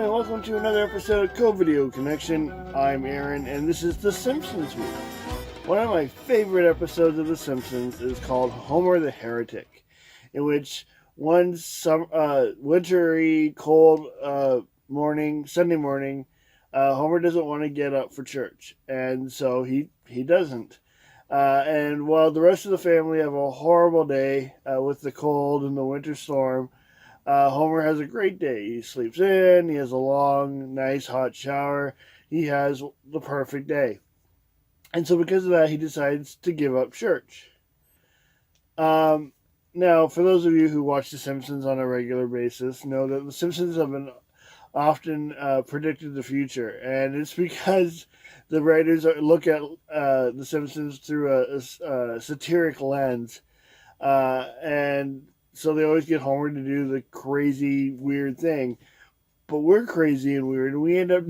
and welcome to another episode of Covideo Connection. I'm Aaron, and this is The Simpsons Week. One of my favorite episodes of The Simpsons is called Homer the Heretic, in which one wintry, cold Sunday morning, Homer doesn't want to get up for church, and so he doesn't. And while the rest of the family have a horrible day with the cold and the winter storm, Homer has a great day. He sleeps in, he has a long, nice, hot shower. He has the perfect day. And so because of that, he decides to give up church. Now, for those of you who watch The Simpsons on a regular basis, know that The Simpsons have been often predicted the future. And it's because the writers look at The Simpsons through a satiric lens. And so they always get Homer to do the crazy, weird thing. But we're crazy and weird, and we end up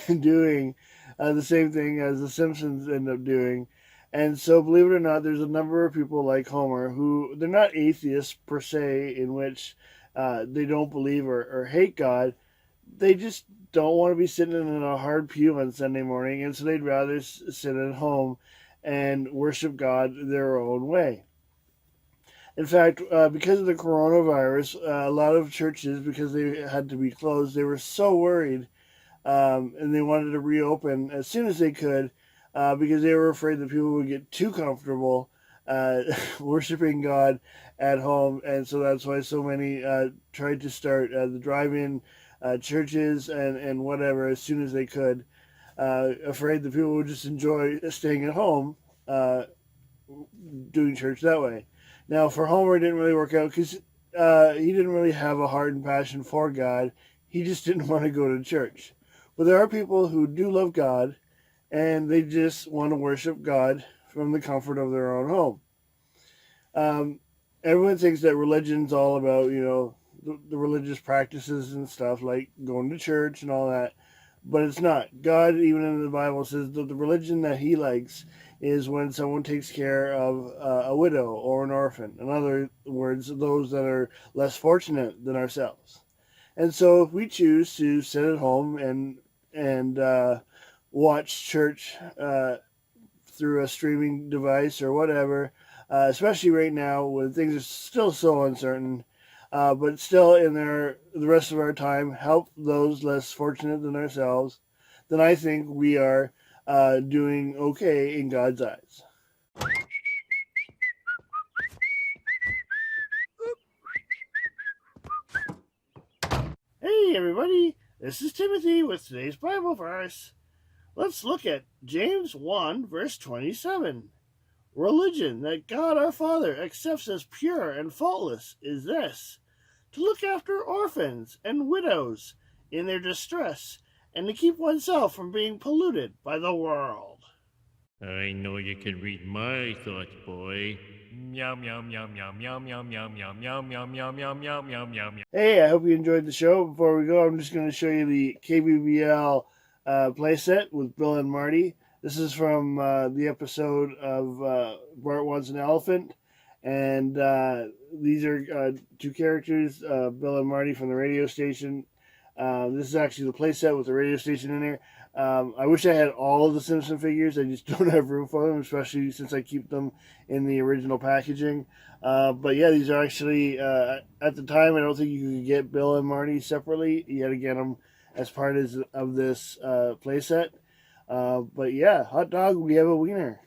doing the same thing as The Simpsons end up doing. And so, believe it or not, there's a number of people like Homer who, they're not atheists per se, in which they don't believe or hate God. They just don't want to be sitting in a hard pew on Sunday morning, and so they'd rather sit at home and worship God their own way. In fact, because of the coronavirus, a lot of churches, because they had to be closed, they were so worried, and they wanted to reopen as soon as they could, because they were afraid that people would get too comfortable worshiping God at home. And so that's why so many tried to start the drive-in churches and whatever as soon as they could, afraid that people would just enjoy staying at home doing church that way. Now, for Homer, it didn't really work out because he didn't really have a heart and passion for God. He just didn't want to go to church. But there are people who do love God, and they just want to worship God from the comfort of their own home. Everyone thinks that religion's all about, the religious practices and stuff, like going to church and all that. But it's not. God, even in the Bible, says that the religion that he likes is when someone takes care of a widow or an orphan. In other words, those that are less fortunate than ourselves. And so if we choose to sit at home and watch church through a streaming device or whatever, especially right now when things are still so uncertain, but still in the rest of our time help those less fortunate than ourselves, then I think we are doing okay in God's eyes. Hey everybody, this is Timothy with today's Bible verse. Let's look at James 1 verse 27. Religion that God our Father accepts as pure and faultless is this: to look after orphans and widows in their distress, and to keep oneself from being polluted by the world. I know you can read my thoughts, boy. Meow meow meow meow meow meow meow meow meow meow meow meow meow meow meow meow. Hey, I hope you enjoyed the show. Before we go, I'm just going to show you the KBBL playset with Bill and Marty. This is from the episode of Bart Wants an Elephant. And these are two characters, Bill and Marty from the radio station. This is actually the playset with the radio station in there. I wish I had all of the Simpson figures. I just don't have room for them, especially since I keep them in the original packaging. But yeah, these are actually, at the time, I don't think you could get Bill and Marty separately. You had to get them as part of this playset. But yeah, hot dog, we have a wiener.